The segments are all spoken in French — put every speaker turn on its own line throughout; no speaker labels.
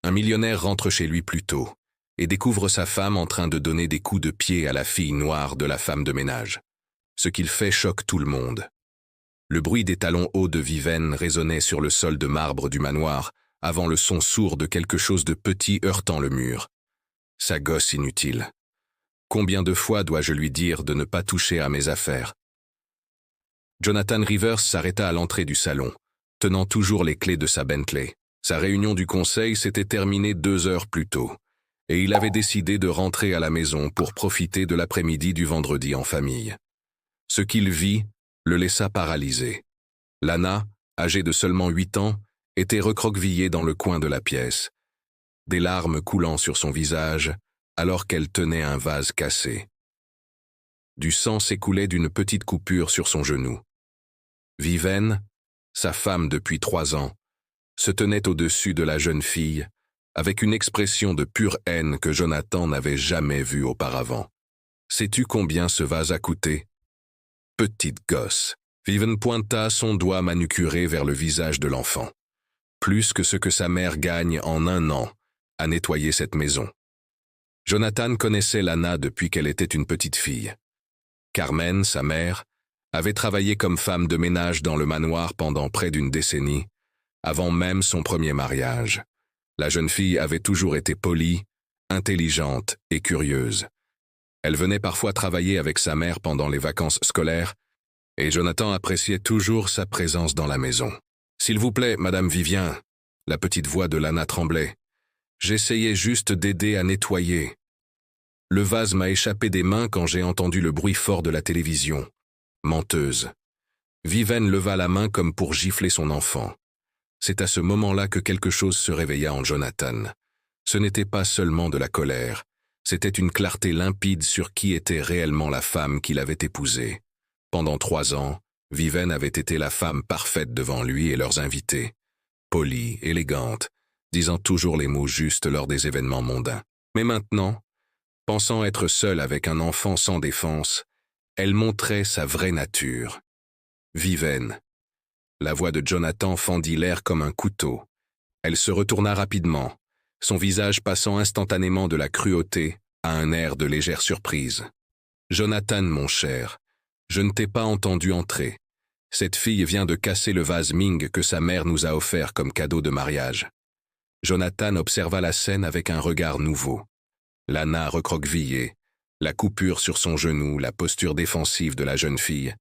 Un millionnaire rentre chez lui plus tôt et découvre sa femme en train de donner des coups de pied à la fille noire de la femme de ménage. Ce qu'il fait choque tout le monde. Le bruit des talons hauts de Viven résonnait sur le sol de marbre du manoir avant le son sourd de quelque chose de petit heurtant le mur. Sa gosse inutile. Combien de fois dois-je lui dire de ne pas toucher à mes affaires? Jonathan Rivers s'arrêta à l'entrée du salon, tenant toujours les clés de sa Bentley. Sa réunion du conseil s'était terminée 2 heures plus tôt, et il avait décidé de rentrer à la maison pour profiter de l'après-midi du vendredi en famille. Ce qu'il vit le laissa paralysé. Lana, âgée de seulement 8 ans, était recroquevillée dans le coin de la pièce, des larmes coulant sur son visage alors qu'elle tenait un vase cassé. Du sang s'écoulait d'une petite coupure sur son genou. Viven, sa femme depuis 3 ans, se tenait au-dessus de la jeune fille avec une expression de pure haine que Jonathan n'avait jamais vue auparavant. « Sais-tu combien ce vase a coûté ?»« Petite gosse. » Viven pointa son doigt manucuré vers le visage de l'enfant. Plus que ce que sa mère gagne en 1 an à nettoyer cette maison. Jonathan connaissait Lana depuis qu'elle était une petite fille. Carmen, sa mère, avait travaillé comme femme de ménage dans le manoir pendant près d'1 décennie, avant même son premier mariage. La jeune fille avait toujours été polie, intelligente et curieuse. Elle venait parfois travailler avec sa mère pendant les vacances scolaires, et Jonathan appréciait toujours sa présence dans la maison. « S'il vous plaît, Madame Vivien », la petite voix de Lana tremblait. « J'essayais juste d'aider à nettoyer. Le vase m'a échappé des mains quand j'ai entendu le bruit fort de la télévision. » Menteuse. Viven leva la main comme pour gifler son enfant. C'est à ce moment-là que quelque chose se réveilla en Jonathan. Ce n'était pas seulement de la colère, c'était une clarté limpide sur qui était réellement la femme qu'il avait épousée. Pendant 3 ans, Viven avait été la femme parfaite devant lui et leurs invités. Polie, élégante, disant toujours les mots justes lors des événements mondains. Mais maintenant, pensant être seule avec un enfant sans défense, elle montrait sa vraie nature. Viven. La voix de Jonathan fendit l'air comme un couteau. Elle se retourna rapidement, son visage passant instantanément de la cruauté à un air de légère surprise. « Jonathan, mon cher, je ne t'ai pas entendu entrer. Cette fille vient de casser le vase Ming que sa mère nous a offert comme cadeau de mariage. » Jonathan observa la scène avec un regard nouveau. Lana recroquevillée, la coupure sur son genou, la posture défensive de la jeune fille.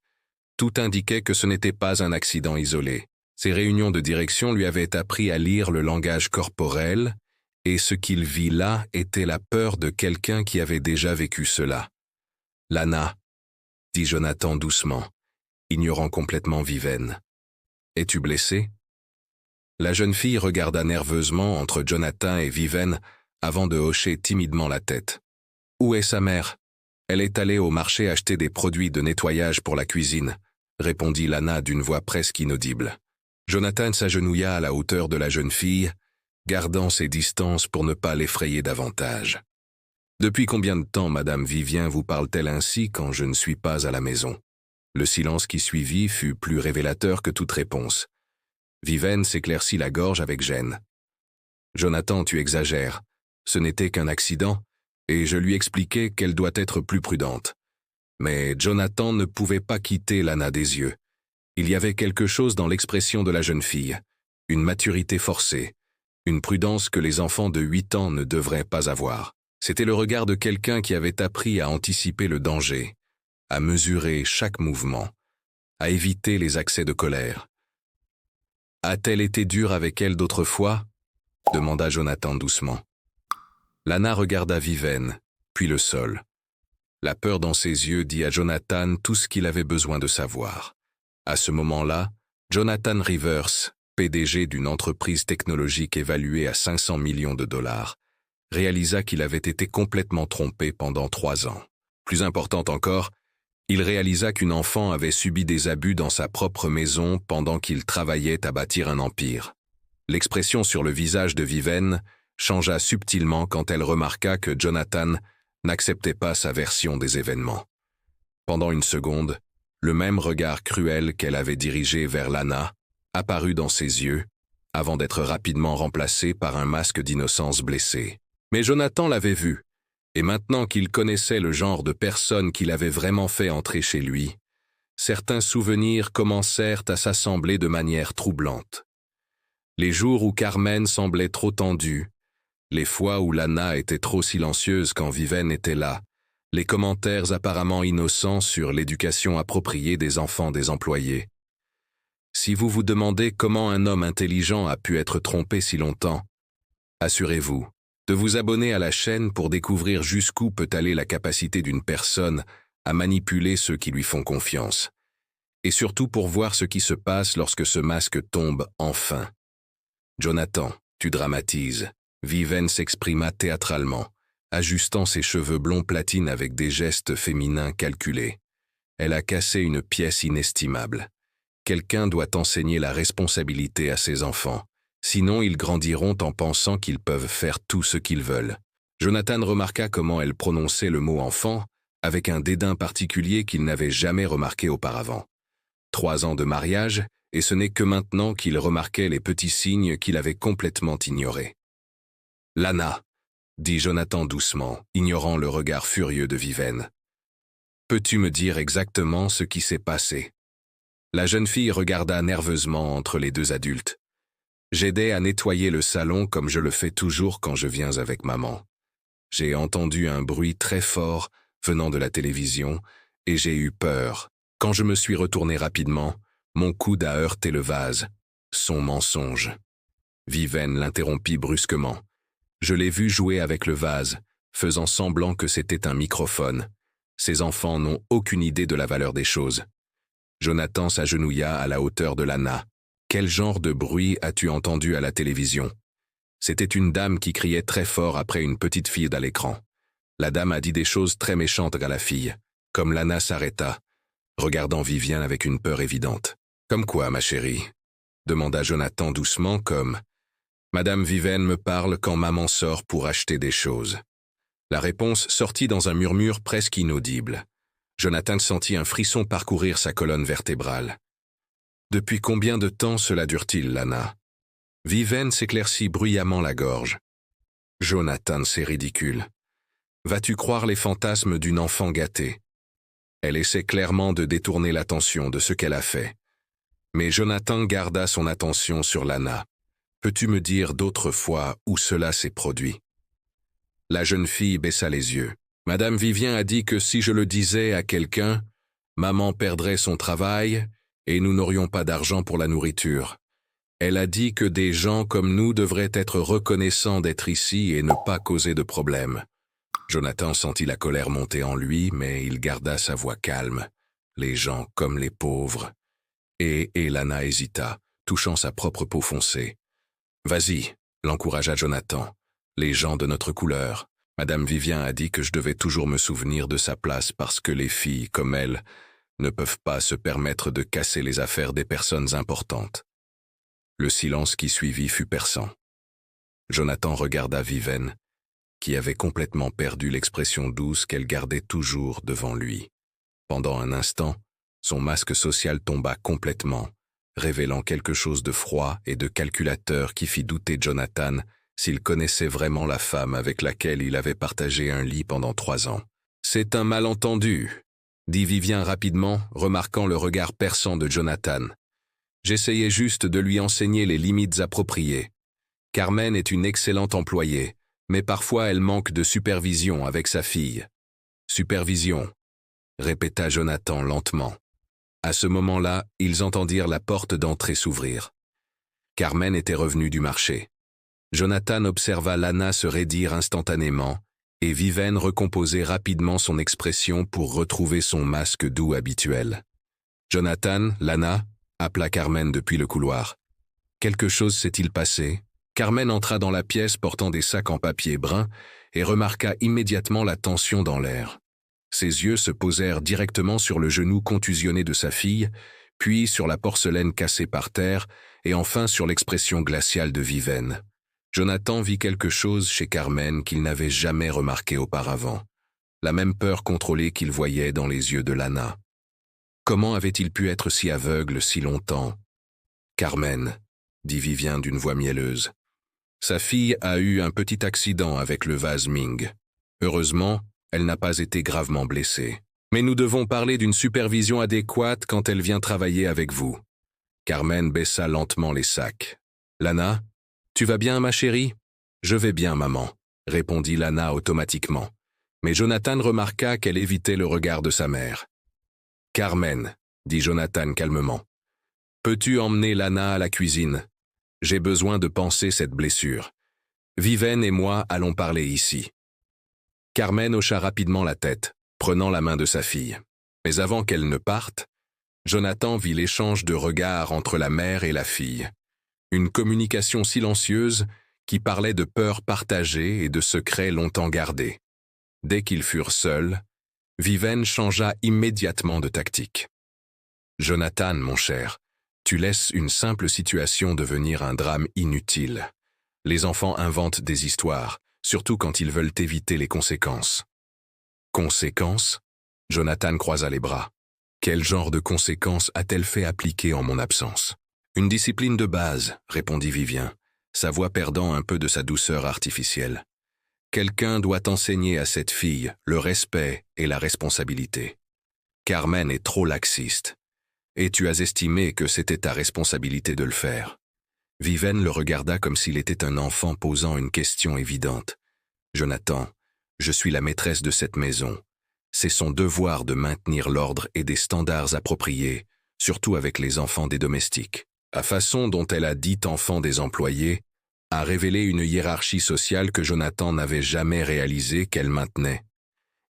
Tout indiquait que ce n'était pas un accident isolé. Ses réunions de direction lui avaient appris à lire le langage corporel, et ce qu'il vit là était la peur de quelqu'un qui avait déjà vécu cela. « Lana, » dit Jonathan doucement, ignorant complètement Viven. « Es-tu blessée ?» La jeune fille regarda nerveusement entre Jonathan et Viven avant de hocher timidement la tête. « Où est sa mère ? Elle est allée au marché acheter des produits de nettoyage pour la cuisine, » répondit Lana d'une voix presque inaudible. Jonathan s'agenouilla à la hauteur de la jeune fille, gardant ses distances pour ne pas l'effrayer davantage. « Depuis combien de temps Madame Vivien vous parle-t-elle ainsi quand je ne suis pas à la maison ?» Le silence qui suivit fut plus révélateur que toute réponse. Viven s'éclaircit la gorge avec gêne. « Jonathan, tu exagères. Ce n'était qu'un accident, et je lui expliquai qu'elle doit être plus prudente. » Mais Jonathan ne pouvait pas quitter Lana des yeux. Il y avait quelque chose dans l'expression de la jeune fille, une maturité forcée, une prudence que les enfants de 8 ans ne devraient pas avoir. C'était le regard de quelqu'un qui avait appris à anticiper le danger, à mesurer chaque mouvement, à éviter les accès de colère. « A-t-elle été dure avec elle d'autrefois ?» demanda Jonathan doucement. Lana regarda Viven, puis le sol. La peur dans ses yeux dit à Jonathan tout ce qu'il avait besoin de savoir. À ce moment-là, Jonathan Rivers, PDG d'une entreprise technologique évaluée à 500 millions de dollars, réalisa qu'il avait été complètement trompé pendant 3 ans. Plus important encore, il réalisa qu'une enfant avait subi des abus dans sa propre maison pendant qu'il travaillait à bâtir un empire. L'expression sur le visage de Viven changea subtilement quand elle remarqua que Jonathan n'acceptait pas sa version des événements. Pendant une seconde, le même regard cruel qu'elle avait dirigé vers Lana apparut dans ses yeux, avant d'être rapidement remplacé par un masque d'innocence blessé. Mais Jonathan l'avait vu, et maintenant qu'il connaissait le genre de personne qu'il avait vraiment fait entrer chez lui, certains souvenirs commencèrent à s'assembler de manière troublante. Les jours où Carmen semblait trop tendue, les fois où Lana était trop silencieuse quand Viven était là, les commentaires apparemment innocents sur l'éducation appropriée des enfants des employés. Si vous vous demandez comment un homme intelligent a pu être trompé si longtemps, assurez-vous de vous abonner à la chaîne pour découvrir jusqu'où peut aller la capacité d'une personne à manipuler ceux qui lui font confiance. Et surtout pour voir ce qui se passe lorsque ce masque tombe enfin. Jonathan, tu dramatises. Viven s'exprima théâtralement, ajustant ses cheveux blonds platine avec des gestes féminins calculés. Elle a cassé une pièce inestimable. Quelqu'un doit enseigner la responsabilité à ses enfants. Sinon, ils grandiront en pensant qu'ils peuvent faire tout ce qu'ils veulent. Jonathan remarqua comment elle prononçait le mot « enfant » avec un dédain particulier qu'il n'avait jamais remarqué auparavant. 3 ans de mariage, et ce n'est que maintenant qu'il remarquait les petits signes qu'il avait complètement ignorés. « Lana », dit Jonathan doucement, ignorant le regard furieux de Viven. « Peux-tu me dire exactement ce qui s'est passé ?» La jeune fille regarda nerveusement entre les deux adultes. J'aidais à nettoyer le salon comme je le fais toujours quand je viens avec maman. J'ai entendu un bruit très fort venant de la télévision et j'ai eu peur. Quand je me suis retourné rapidement, mon coude a heurté le vase. Son mensonge. Viven l'interrompit brusquement. Je l'ai vu jouer avec le vase, faisant semblant que c'était un microphone. Ces enfants n'ont aucune idée de la valeur des choses. Jonathan s'agenouilla à la hauteur de Lana. Quel genre de bruit as-tu entendu à la télévision? C'était une dame qui criait très fort après une petite fille à l'écran. La dame a dit des choses très méchantes à la fille. Comme Lana s'arrêta, regardant Vivien avec une peur évidente. « Comme quoi, ma chérie ?» demanda Jonathan doucement comme « Madame Viven me parle quand maman sort pour acheter des choses. » La réponse sortit dans un murmure presque inaudible. Jonathan sentit un frisson parcourir sa colonne vertébrale. « Depuis combien de temps cela dure-t-il, Lana ?» Viven s'éclaircit bruyamment la gorge. « Jonathan, c'est ridicule. Vas-tu croire les fantasmes d'une enfant gâtée ?» Elle essaie clairement de détourner l'attention de ce qu'elle a fait. Mais Jonathan garda son attention sur Lana. « Peux-tu me dire d'autres fois où cela s'est produit ?» La jeune fille baissa les yeux. « Madame Vivien a dit que si je le disais à quelqu'un, maman perdrait son travail et nous n'aurions pas d'argent pour la nourriture. Elle a dit que des gens comme nous devraient être reconnaissants d'être ici et ne pas causer de problèmes. » Jonathan sentit la colère monter en lui, mais il garda sa voix calme. Les gens comme les pauvres. Et Lana hésita, touchant sa propre peau foncée. « Vas-y », l'encouragea Jonathan. « Les gens de notre couleur. Madame Vivien a dit que je devais toujours me souvenir de sa place parce que les filles, comme elle, ne peuvent pas se permettre de casser les affaires des personnes importantes. » Le silence qui suivit fut perçant. Jonathan regarda Viven, qui avait complètement perdu l'expression douce qu'elle gardait toujours devant lui. Pendant un instant, son masque social tomba complètement, révélant quelque chose de froid et de calculateur qui fit douter Jonathan s'il connaissait vraiment la femme avec laquelle il avait partagé un lit pendant 3 ans. « C'est un malentendu », dit Vivien rapidement, remarquant le regard perçant de Jonathan. « J'essayais juste de lui enseigner les limites appropriées. Carmen est une excellente employée, mais parfois elle manque de supervision avec sa fille. »« Supervision », répéta Jonathan lentement. À ce moment-là, ils entendirent la porte d'entrée s'ouvrir. Carmen était revenue du marché. Jonathan observa Lana se raidir instantanément et Viven recomposer rapidement son expression pour retrouver son masque doux habituel. « Jonathan, Lana » appela Carmen depuis le couloir. « Quelque chose s'est-il passé ?» Carmen entra dans la pièce portant des sacs en papier brun et remarqua immédiatement la tension dans l'air. Ses yeux se posèrent directement sur le genou contusionné de sa fille, puis sur la porcelaine cassée par terre et enfin sur l'expression glaciale de Viven. Jonathan vit quelque chose chez Carmen qu'il n'avait jamais remarqué auparavant. La même peur contrôlée qu'il voyait dans les yeux de Lana. Comment avait-il pu être si aveugle si longtemps? « Carmen, dit Vivien d'une voix mielleuse. Sa fille a eu un petit accident avec le vase Ming. Heureusement, elle n'a pas été gravement blessée. Mais nous devons parler d'une supervision adéquate quand elle vient travailler avec vous. Carmen baissa lentement les sacs. Lana, tu vas bien, ma chérie? Je vais bien, maman, répondit Lana automatiquement. Mais Jonathan remarqua qu'elle évitait le regard de sa mère. Carmen, dit Jonathan calmement, peux-tu emmener Lana à la cuisine? J'ai besoin de panser cette blessure. Viven et moi allons parler ici. Carmen hocha rapidement la tête, prenant la main de sa fille. Mais avant qu'elle ne parte, Jonathan vit l'échange de regards entre la mère et la fille. Une communication silencieuse qui parlait de peurs partagées et de secrets longtemps gardés. Dès qu'ils furent seuls, Viven changea immédiatement de tactique. « Jonathan, mon cher, tu laisses une simple situation devenir un drame inutile. Les enfants inventent des histoires, surtout quand ils veulent éviter les conséquences. » « Conséquences ?» Jonathan croisa les bras. Quel genre de conséquences a-t-elle fait appliquer en mon absence? Une discipline de base, répondit Vivien, sa voix perdant un peu de sa douceur artificielle. Quelqu'un doit enseigner à cette fille le respect et la responsabilité. Carmen est trop laxiste. Et tu as estimé que c'était ta responsabilité de le faire. Viven le regarda comme s'il était un enfant posant une question évidente. Jonathan, je suis la maîtresse de cette maison. C'est son devoir de maintenir l'ordre et des standards appropriés, surtout avec les enfants des domestiques. La façon dont elle a dit enfant des employés a révélé une hiérarchie sociale que Jonathan n'avait jamais réalisé qu'elle maintenait.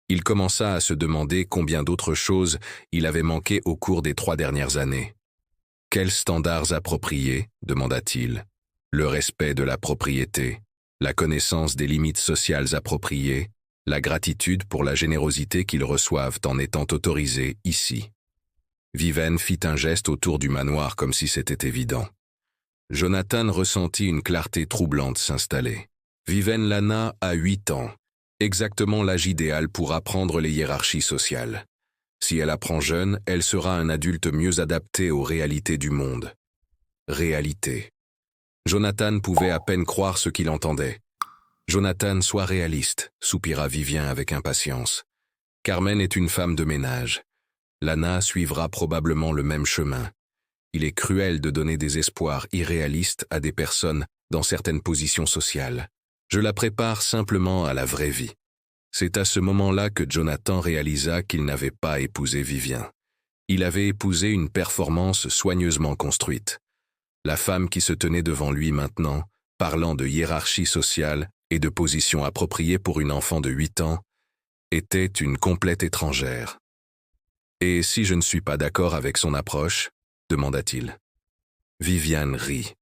Il commença à se demander combien d'autres choses il avait manqué au cours des 3 dernières années. « Quels standards appropriés ?» demanda-t-il. « Le respect de la propriété, la connaissance des limites sociales appropriées, la gratitude pour la générosité qu'ils reçoivent en étant autorisés ici. » Viven fit un geste autour du manoir comme si c'était évident. Jonathan ressentit une clarté troublante s'installer. Viven Lana a 8 ans, exactement l'âge idéal pour apprendre les hiérarchies sociales. Si elle apprend jeune, elle sera un adulte mieux adapté aux réalités du monde. Réalité. Jonathan pouvait à peine croire ce qu'il entendait. Jonathan, sois réaliste, soupira Vivien avec impatience. Carmen est une femme de ménage. Lana suivra probablement le même chemin. Il est cruel de donner des espoirs irréalistes à des personnes dans certaines positions sociales. Je la prépare simplement à la vraie vie. C'est à ce moment-là que Jonathan réalisa qu'il n'avait pas épousé Vivien. Il avait épousé une performance soigneusement construite. La femme qui se tenait devant lui maintenant, parlant de hiérarchie sociale et de position appropriée pour une enfant de 8 ans, était une complète étrangère. « Et si je ne suis pas d'accord avec son approche ?» demanda-t-il. Viviane rit.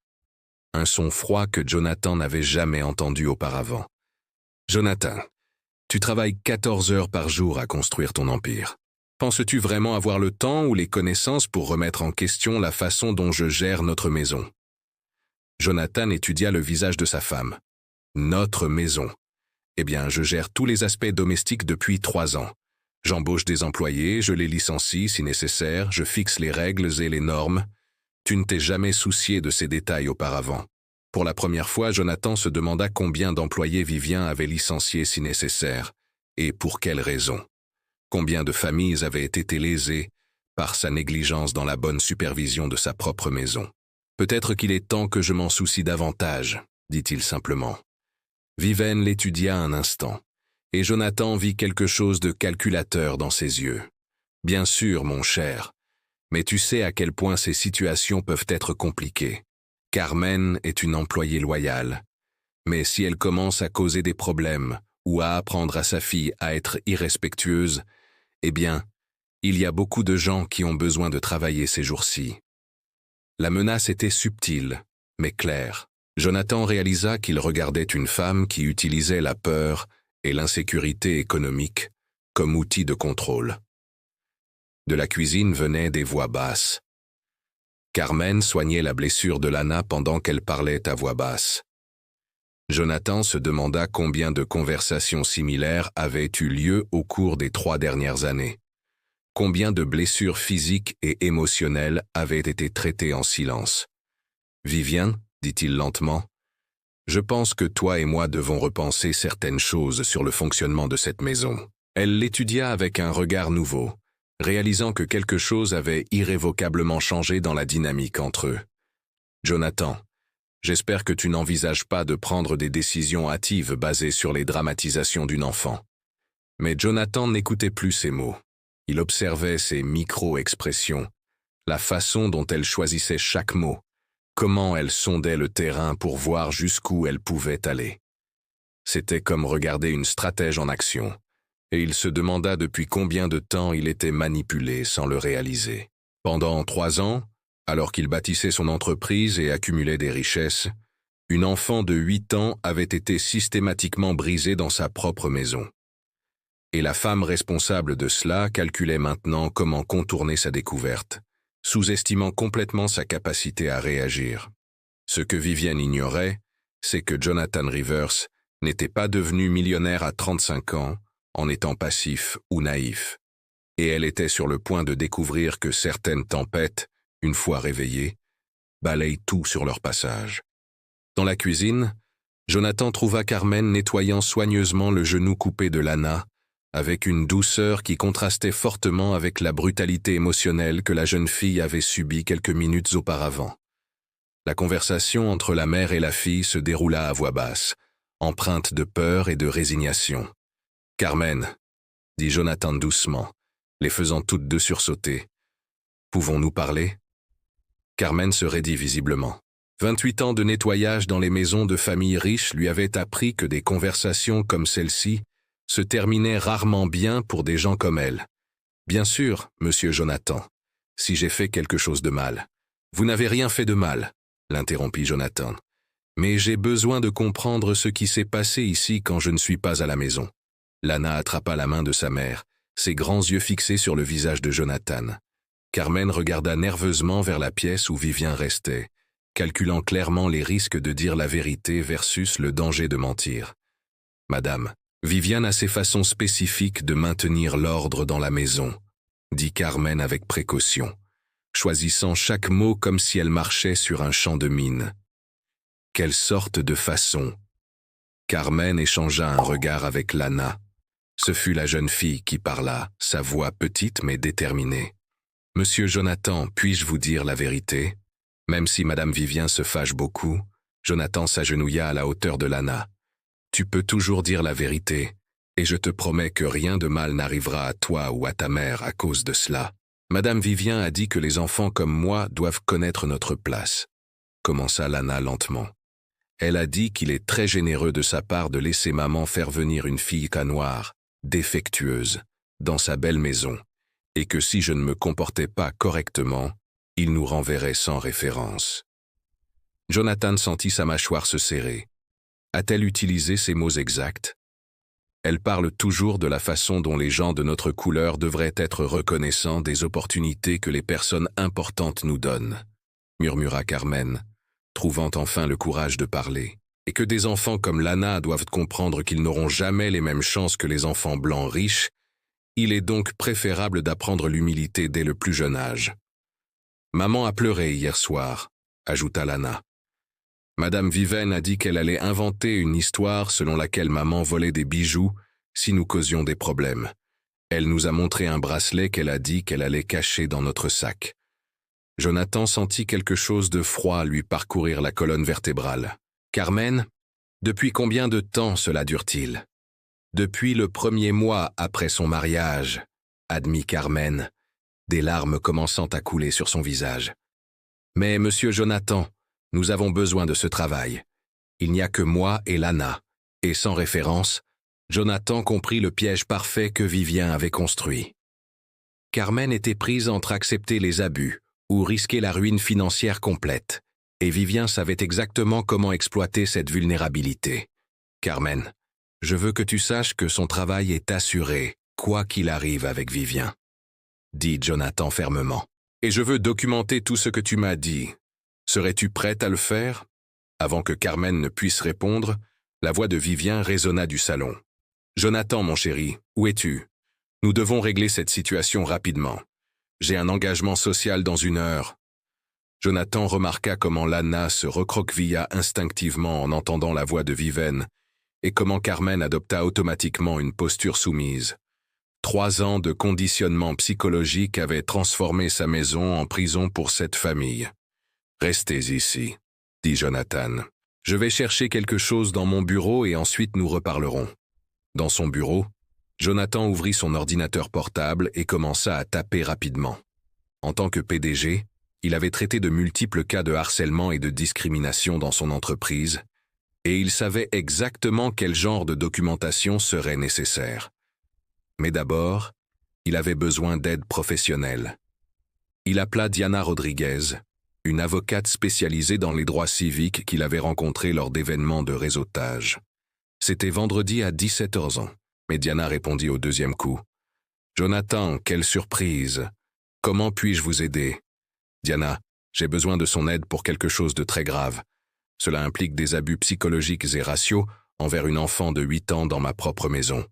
Un son froid que Jonathan n'avait jamais entendu auparavant. « Jonathan, tu travailles 14 heures par jour à construire ton empire. Penses-tu vraiment avoir le temps ou les connaissances pour remettre en question la façon dont je gère notre maison ?» Jonathan étudia le visage de sa femme. « Notre maison. Eh bien, je gère tous les aspects domestiques depuis 3 ans. J'embauche des employés, je les licencie si nécessaire, je fixe les règles et les normes. Tu ne t'es jamais soucié de ces détails auparavant. » Pour la première fois, Jonathan se demanda combien d'employés Vivien avait licenciés si nécessaire, et pour quelles raisons. Combien de familles avaient été lésées par sa négligence dans la bonne supervision de sa propre maison. « Peut-être qu'il est temps que je m'en soucie davantage, » dit-il simplement. Viven l'étudia un instant, et Jonathan vit quelque chose de calculateur dans ses yeux. « Bien sûr, mon cher, mais tu sais à quel point ces situations peuvent être compliquées. Carmen est une employée loyale, mais si elle commence à causer des problèmes ou à apprendre à sa fille à être irrespectueuse, eh bien, il y a beaucoup de gens qui ont besoin de travailler ces jours-ci. » La menace était subtile, mais claire. Jonathan réalisa qu'il regardait une femme qui utilisait la peur et l'insécurité économique comme outil de contrôle. De la cuisine venaient des voix basses. Carmen soignait la blessure de Lana pendant qu'elle parlait à voix basse. Jonathan se demanda combien de conversations similaires avaient eu lieu au cours des 3 dernières années. Combien de blessures physiques et émotionnelles avaient été traitées en silence. Vivien, dit-il lentement, je pense que toi et moi devons repenser certaines choses sur le fonctionnement de cette maison. Elle l'étudia avec un regard nouveau, réalisant que quelque chose avait irrévocablement changé dans la dynamique entre eux. Jonathan, j'espère que tu n'envisages pas de prendre des décisions hâtives basées sur les dramatisations d'une enfant. Mais Jonathan n'écoutait plus ces mots. Il observait ses micro-expressions, la façon dont elle choisissait chaque mot, comment elle sondait le terrain pour voir jusqu'où elle pouvait aller. C'était comme regarder une stratège en action, et il se demanda depuis combien de temps il était manipulé sans le réaliser. Pendant 3 ans, alors qu'il bâtissait son entreprise et accumulait des richesses, une enfant de 8 ans avait été systématiquement brisée dans sa propre maison. Et la femme responsable de cela calculait maintenant comment contourner sa découverte, sous-estimant complètement sa capacité à réagir. Ce que Vivienne ignorait, c'est que Jonathan Rivers n'était pas devenu millionnaire à 35 ans en étant passif ou naïf. Et elle était sur le point de découvrir que certaines tempêtes, une fois réveillées, balayent tout sur leur passage. Dans la cuisine, Jonathan trouva Carmen nettoyant soigneusement le genou coupé de Lana, avec une douceur qui contrastait fortement avec la brutalité émotionnelle que la jeune fille avait subie quelques minutes auparavant. La conversation entre la mère et la fille se déroula à voix basse, empreinte de peur et de résignation. « Carmen, » dit Jonathan doucement, les faisant toutes deux sursauter. « Pouvons-nous parler ?» Carmen se raidit visiblement. 28 ans de nettoyage dans les maisons de familles riches lui avaient appris que des conversations comme celle-ci se terminaient rarement bien pour des gens comme elle. « Bien sûr, monsieur Jonathan, si j'ai fait quelque chose de mal. »« Vous n'avez rien fait de mal, » l'interrompit Jonathan. « Mais j'ai besoin de comprendre ce qui s'est passé ici quand je ne suis pas à la maison. » Lana attrapa la main de sa mère, ses grands yeux fixés sur le visage de Jonathan. Carmen regarda nerveusement vers la pièce où Vivien restait, calculant clairement les risques de dire la vérité versus le danger de mentir. « Madame, Viviane a ses façons spécifiques de maintenir l'ordre dans la maison, » dit Carmen avec précaution, choisissant chaque mot comme si elle marchait sur un champ de mine. « Quelle sorte de façon ?» Carmen échangea un regard avec Lana. Ce fut la jeune fille qui parla, sa voix petite mais déterminée. « Monsieur Jonathan, puis-je vous dire la vérité ?» Même si Madame Vivien se fâche beaucoup, Jonathan s'agenouilla à la hauteur de Lana. « Tu peux toujours dire la vérité, et je te promets que rien de mal n'arrivera à toi ou à ta mère à cause de cela. Madame Vivien a dit que les enfants comme moi doivent connaître notre place. » Commença Lana lentement. Elle a dit qu'il est très généreux de sa part de laisser maman faire venir une fille canoire, défectueuse, dans sa belle maison, et que si je ne me comportais pas correctement, il nous renverrait sans référence. Jonathan sentit sa mâchoire se serrer. A-t-elle utilisé ces mots exacts? Elle parle toujours de la façon dont les gens de notre couleur devraient être reconnaissants des opportunités que les personnes importantes nous donnent, murmura Carmen, trouvant enfin le courage de parler, et que des enfants comme Lana doivent comprendre qu'ils n'auront jamais les mêmes chances que les enfants blancs riches. Il est donc préférable d'apprendre l'humilité dès le plus jeune âge. Maman a pleuré hier soir, ajouta Lana. Madame Viven a dit qu'elle allait inventer une histoire selon laquelle maman volait des bijoux si nous causions des problèmes. Elle nous a montré un bracelet qu'elle a dit qu'elle allait cacher dans notre sac. Jonathan sentit quelque chose de froid lui parcourir la colonne vertébrale. Carmen, depuis combien de temps cela dure-t-il? Depuis le 1er mois après son mariage, admit Carmen, des larmes commençant à couler sur son visage. Mais monsieur Jonathan, nous avons besoin de ce travail. Il n'y a que moi et Lana, et sans référence, Jonathan comprit le piège parfait que Vivien avait construit. Carmen était prise entre accepter les abus ou risquer la ruine financière complète, et Vivien savait exactement comment exploiter cette vulnérabilité. Carmen, je veux que tu saches que son travail est assuré, quoi qu'il arrive avec Vivien, dit Jonathan fermement. Et je veux documenter tout ce que tu m'as dit. Serais-tu prête à le faire? Avant que Carmen ne puisse répondre, la voix de Vivien résonna du salon. Jonathan, mon chéri, où es-tu? Nous devons régler cette situation rapidement. J'ai un engagement social dans 1 heure. Jonathan remarqua comment Lana se recroquevilla instinctivement en entendant la voix de Viven, et comment Carmen adopta automatiquement une posture soumise. 3 ans de conditionnement psychologique avaient transformé sa maison en prison pour cette famille. « Restez ici, » dit Jonathan. « Je vais chercher quelque chose dans mon bureau et ensuite nous reparlerons. » Dans son bureau, Jonathan ouvrit son ordinateur portable et commença à taper rapidement. En tant que PDG, il avait traité de multiples cas de harcèlement et de discrimination dans son entreprise, et il savait exactement quel genre de documentation serait nécessaire. Mais d'abord, il avait besoin d'aide professionnelle. Il appela Diana Rodriguez, une avocate spécialisée dans les droits civiques qu'il avait rencontrée lors d'événements de réseautage. C'était vendredi à 17h ans, mais Diana répondit au 2e coup. « Jonathan, quelle surprise! Comment puis-je vous aider? » « Diana, j'ai besoin de son aide pour quelque chose de très grave. Cela implique des abus psychologiques et raciaux envers une enfant de 8 ans dans ma propre maison. »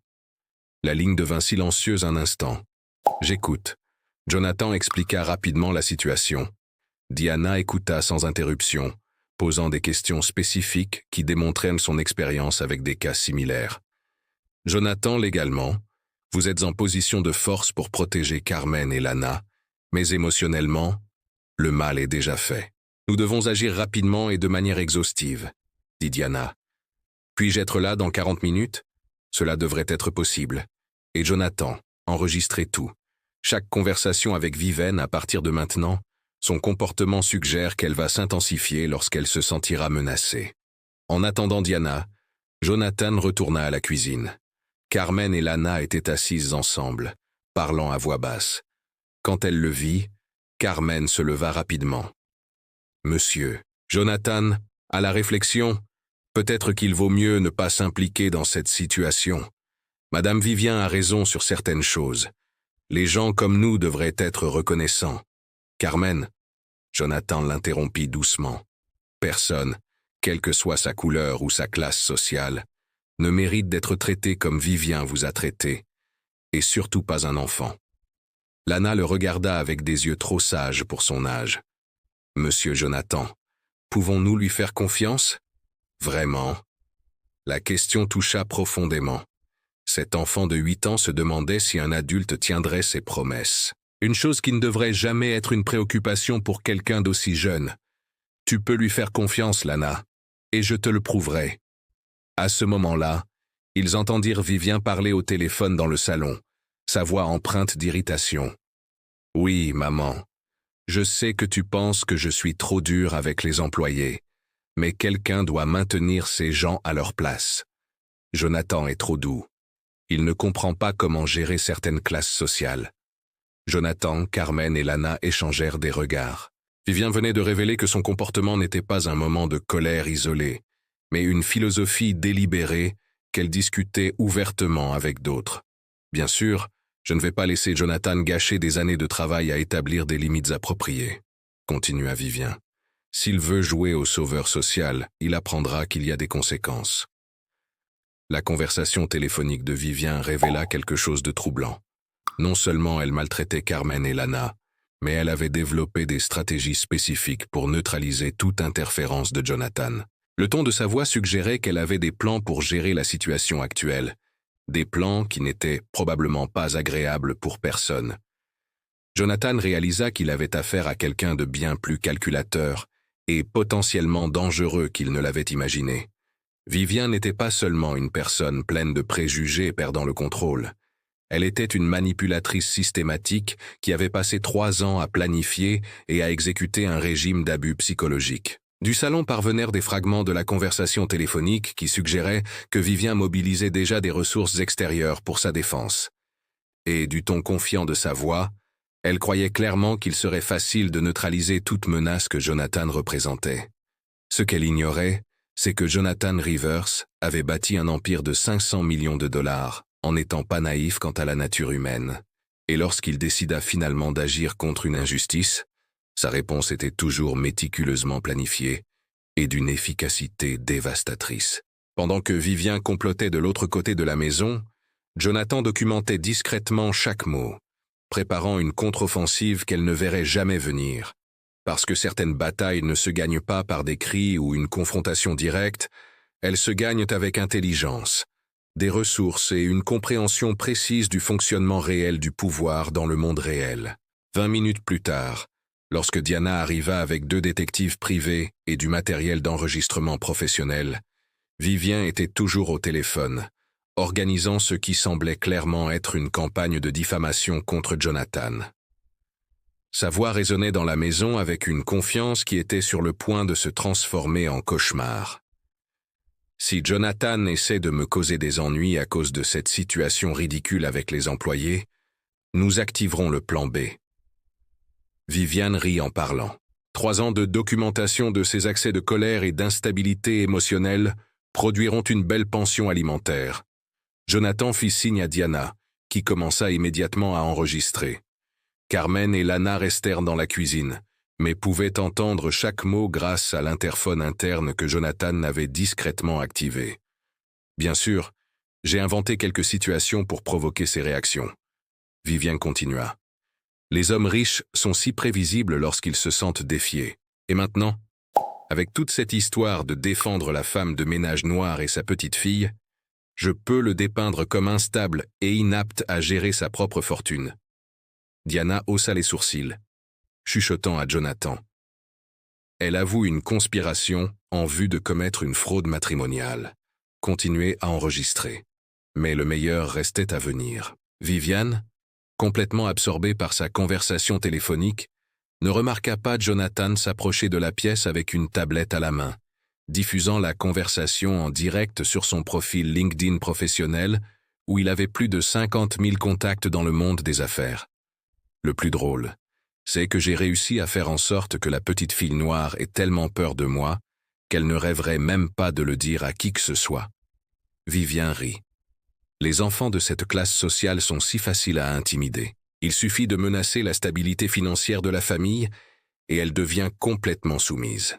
La ligne devint silencieuse un instant. « J'écoute. » Jonathan expliqua rapidement la situation. Diana écouta sans interruption, posant des questions spécifiques qui démontraient son expérience avec des cas similaires. « Jonathan, légalement, vous êtes en position de force pour protéger Carmen et Lana, mais émotionnellement, le mal est déjà fait. Nous devons agir rapidement et de manière exhaustive, » dit Diana. « Puis-je être là dans 40 minutes? Cela devrait être possible. Et Jonathan, enregistrez tout. Chaque conversation avec Viven à partir de maintenant, son comportement suggère qu'elle va s'intensifier lorsqu'elle se sentira menacée. » En attendant Diana, Jonathan retourna à la cuisine. Carmen et Lana étaient assises ensemble, parlant à voix basse. Quand elle le vit, Carmen se leva rapidement. « Monsieur, Jonathan, à la réflexion, peut-être qu'il vaut mieux ne pas s'impliquer dans cette situation. Madame Vivien a raison sur certaines choses. Les gens comme nous devraient être reconnaissants. Carmen, » Jonathan l'interrompit doucement. « Personne, quelle que soit sa couleur ou sa classe sociale, ne mérite d'être traité comme Vivien vous a traité, et surtout pas un enfant. » Lana le regarda avec des yeux trop sages pour son âge. « Monsieur Jonathan, pouvons-nous lui faire confiance? Vraiment ?» La question toucha profondément. Cet enfant de 8 ans se demandait si un adulte tiendrait ses promesses. Une chose qui ne devrait jamais être une préoccupation pour quelqu'un d'aussi jeune. « Tu peux lui faire confiance, Lana, et je te le prouverai. » À ce moment-là, ils entendirent Vivien parler au téléphone dans le salon, sa voix empreinte d'irritation. « Oui, maman, je sais que tu penses que je suis trop dur avec les employés, mais quelqu'un doit maintenir ces gens à leur place. Jonathan est trop doux. Il ne comprend pas comment gérer certaines classes sociales. » Jonathan, Carmen et Lana échangèrent des regards. Vivien venait de révéler que son comportement n'était pas un moment de colère isolé, mais une philosophie délibérée qu'elle discutait ouvertement avec d'autres. Bien sûr, je ne vais pas laisser Jonathan gâcher des années de travail à établir des limites appropriées, continua Vivien. S'il veut jouer au sauveur social, il apprendra qu'il y a des conséquences. La conversation téléphonique de Vivien révéla quelque chose de troublant. Non seulement elle maltraitait Carmen et Lana, mais elle avait développé des stratégies spécifiques pour neutraliser toute interférence de Jonathan. Le ton de sa voix suggérait qu'elle avait des plans pour gérer la situation actuelle, des plans qui n'étaient probablement pas agréables pour personne. Jonathan réalisa qu'il avait affaire à quelqu'un de bien plus calculateur et potentiellement dangereux qu'il ne l'avait imaginé. Vivien n'était pas seulement une personne pleine de préjugés perdant le contrôle. Elle était une manipulatrice systématique qui avait passé 3 ans à planifier et à exécuter un régime d'abus psychologiques. Du salon parvenèrent des fragments de la conversation téléphonique qui suggéraient que Vivien mobilisait déjà des ressources extérieures pour sa défense. Et du ton confiant de sa voix, elle croyait clairement qu'il serait facile de neutraliser toute menace que Jonathan représentait. Ce qu'elle ignorait, c'est que Jonathan Rivers avait bâti un empire de 500 millions de dollars, en n'étant pas naïf quant à la nature humaine. Et lorsqu'il décida finalement d'agir contre une injustice, sa réponse était toujours méticuleusement planifiée et d'une efficacité dévastatrice. Pendant que Vivien complotait de l'autre côté de la maison, Jonathan documentait discrètement chaque mot, préparant une contre-offensive qu'elle ne verrait jamais venir. Parce que certaines batailles ne se gagnent pas par des cris ou une confrontation directe, elles se gagnent avec intelligence, des ressources et une compréhension précise du fonctionnement réel du pouvoir dans le monde réel. 20 minutes plus tard, lorsque Diana arriva avec 2 détectives privés et du matériel d'enregistrement professionnel, Vivien était toujours au téléphone, organisant ce qui semblait clairement être une campagne de diffamation contre Jonathan. Sa voix résonnait dans la maison avec une confiance qui était sur le point de se transformer en cauchemar. Si Jonathan essaie de me causer des ennuis à cause de cette situation ridicule avec les employés, nous activerons le plan B. Viviane rit en parlant. 3 ans de documentation de ses accès de colère et d'instabilité émotionnelle produiront une belle pension alimentaire. Jonathan fit signe à Diana, qui commença immédiatement à enregistrer. Carmen et Lana restèrent dans la cuisine, mais pouvaient entendre chaque mot grâce à l'interphone interne que Jonathan avait discrètement activé. Bien sûr, j'ai inventé quelques situations pour provoquer ces réactions. Vivien continua. Les hommes riches sont si prévisibles lorsqu'ils se sentent défiés. Et maintenant, avec toute cette histoire de défendre la femme de ménage noire et sa petite fille, je peux le dépeindre comme instable et inapte à gérer sa propre fortune. Diana haussa les sourcils, chuchotant à Jonathan. Elle avoue une conspiration en vue de commettre une fraude matrimoniale. Continuez à enregistrer. Mais le meilleur restait à venir. Viviane, complètement absorbée par sa conversation téléphonique, ne remarqua pas Jonathan s'approcher de la pièce avec une tablette à la main, diffusant la conversation en direct sur son profil LinkedIn professionnel où il avait plus de 50 000 contacts dans le monde des affaires. Le plus drôle, c'est que j'ai réussi à faire en sorte que la petite fille noire ait tellement peur de moi qu'elle ne rêverait même pas de le dire à qui que ce soit. Vivien rit. Les enfants de cette classe sociale sont si faciles à intimider. Il suffit de menacer la stabilité financière de la famille et elle devient complètement soumise.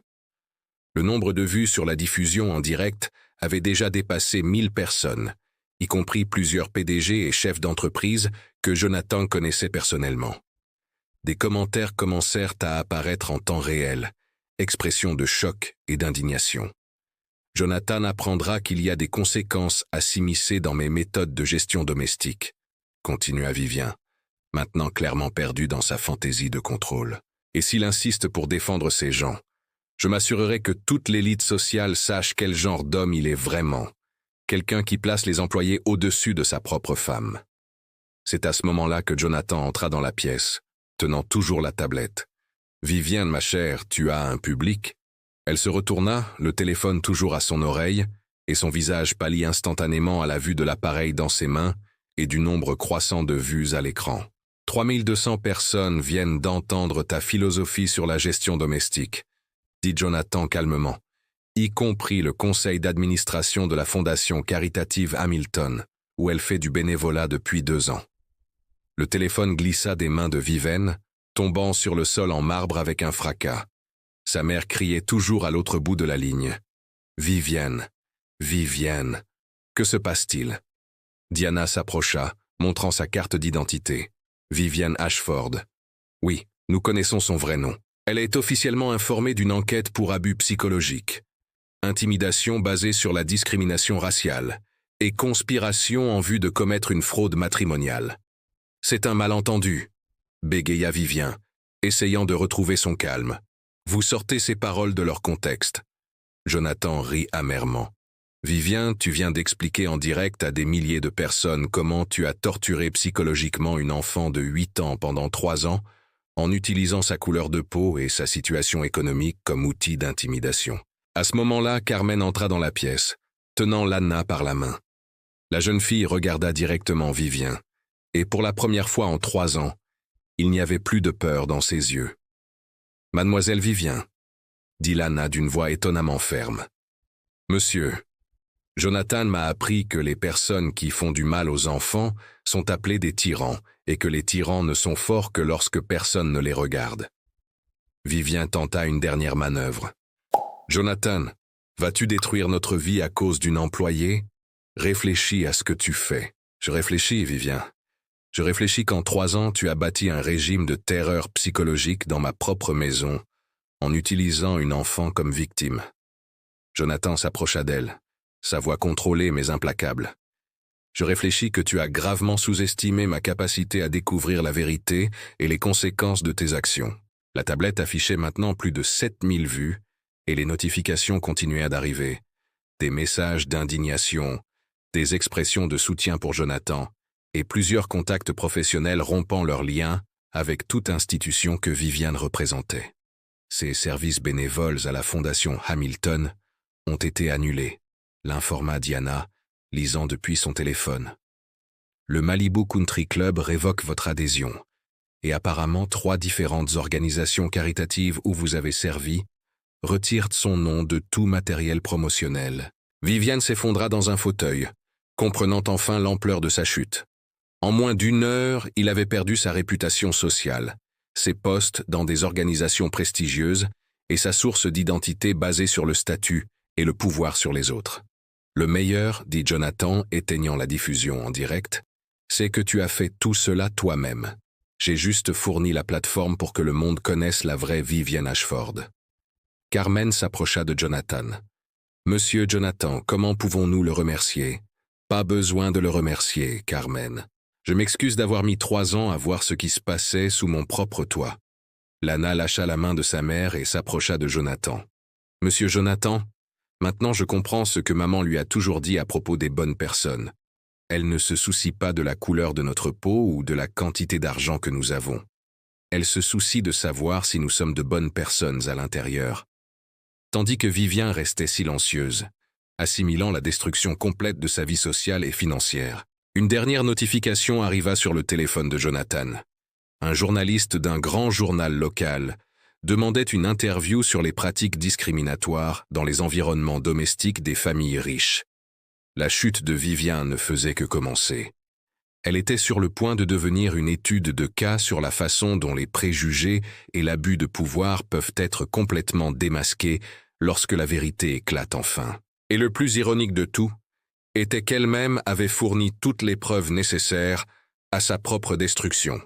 Le nombre de vues sur la diffusion en direct avait déjà dépassé 1000 personnes, y compris plusieurs PDG et chefs d'entreprise que Jonathan connaissait personnellement. Des commentaires commencèrent à apparaître en temps réel, expression de choc et d'indignation. Jonathan apprendra qu'il y a des conséquences à s'immiscer dans mes méthodes de gestion domestique, continua Vivien, maintenant clairement perdu dans sa fantaisie de contrôle. Et s'il insiste pour défendre ces gens, je m'assurerai que toute l'élite sociale sache quel genre d'homme il est vraiment, quelqu'un qui place les employés au-dessus de sa propre femme. C'est à ce moment-là que Jonathan entra dans la pièce, tenant toujours la tablette. « Viviane, ma chère, tu as un public ?» Elle se retourna, le téléphone toujours à son oreille, et son visage pâlit instantanément à la vue de l'appareil dans ses mains et du nombre croissant de vues à l'écran. 3200 personnes viennent d'entendre ta philosophie sur la gestion domestique, dit Jonathan calmement, y compris le conseil d'administration de la fondation caritative Hamilton, où elle fait du bénévolat depuis 2 ans. Le téléphone glissa des mains de Viviane, tombant sur le sol en marbre avec un fracas. Sa mère criait toujours à l'autre bout de la ligne. « Viviane, Viviane, que se passe-t-il » Diana s'approcha, montrant sa carte d'identité. Viviane Ashford. Oui, nous connaissons son vrai nom. Elle est officiellement informée d'une enquête pour abus psychologiques, intimidation basée sur la discrimination raciale et conspiration en vue de commettre une fraude matrimoniale. C'est un malentendu, bégaya Vivien, essayant de retrouver son calme. Vous sortez ces paroles de leur contexte. Jonathan rit amèrement. Vivien, tu viens d'expliquer en direct à des milliers de personnes comment tu as torturé psychologiquement une enfant de 8 ans pendant 3 ans en utilisant sa couleur de peau et sa situation économique comme outil d'intimidation. À ce moment-là, Carmen entra dans la pièce, tenant Lana par la main. La jeune fille regarda directement Vivien, et pour la première fois en 3 ans, il n'y avait plus de peur dans ses yeux. « Mademoiselle Vivien » dit Lana d'une voix étonnamment ferme. « Monsieur, Jonathan m'a appris que les personnes qui font du mal aux enfants sont appelées des tyrans et que les tyrans ne sont forts que lorsque personne ne les regarde. » Vivien tenta une dernière manœuvre. « Jonathan, vas-tu détruire notre vie à cause d'une employée? Réfléchis à ce que tu fais. » Je réfléchis, Vivien. Je réfléchis qu'en 3 ans, tu as bâti un régime de terreur psychologique dans ma propre maison en utilisant une enfant comme victime. Jonathan s'approcha d'elle, sa voix contrôlée mais implacable. Je réfléchis que tu as gravement sous-estimé ma capacité à découvrir la vérité et les conséquences de tes actions. La tablette affichait maintenant plus de 7000 vues et les notifications continuaient d'arriver. Des messages d'indignation, des expressions de soutien pour Jonathan et plusieurs contacts professionnels rompant leurs liens avec toute institution que Viviane représentait. Ses services bénévoles à la Fondation Hamilton ont été annulés, l'informa Diana, lisant depuis son téléphone. Le Malibu Country Club révoque votre adhésion, et apparemment 3 différentes organisations caritatives où vous avez servi retirent son nom de tout matériel promotionnel. Viviane s'effondra dans un fauteuil, comprenant enfin l'ampleur de sa chute. En moins d'1 heure, il avait perdu sa réputation sociale, ses postes dans des organisations prestigieuses et sa source d'identité basée sur le statut et le pouvoir sur les autres. Le meilleur, dit Jonathan, éteignant la diffusion en direct, c'est que tu as fait tout cela toi-même. J'ai juste fourni la plateforme pour que le monde connaisse la vraie Viviane Ashford. Carmen s'approcha de Jonathan. Monsieur Jonathan, comment pouvons-nous le remercier? Pas besoin de le remercier, Carmen. Je m'excuse d'avoir mis 3 ans à voir ce qui se passait sous mon propre toit. Lana lâcha la main de sa mère et s'approcha de Jonathan. Monsieur Jonathan, maintenant je comprends ce que maman lui a toujours dit à propos des bonnes personnes. Elle ne se soucie pas de la couleur de notre peau ou de la quantité d'argent que nous avons. Elle se soucie de savoir si nous sommes de bonnes personnes à l'intérieur. Tandis que Viviane restait silencieuse, assimilant la destruction complète de sa vie sociale et financière. Une dernière notification arriva sur le téléphone de Jonathan. Un journaliste d'un grand journal local demandait une interview sur les pratiques discriminatoires dans les environnements domestiques des familles riches. La chute de Viviane ne faisait que commencer. Elle était sur le point de devenir une étude de cas sur la façon dont les préjugés et l'abus de pouvoir peuvent être complètement démasqués lorsque la vérité éclate enfin. Et le plus ironique de tout était qu'elle-même avait fourni toutes les preuves nécessaires à sa propre destruction,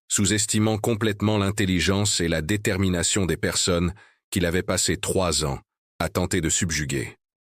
sous-estimant complètement l'intelligence et la détermination des personnes qu'il avait passé 3 ans à tenter de subjuguer.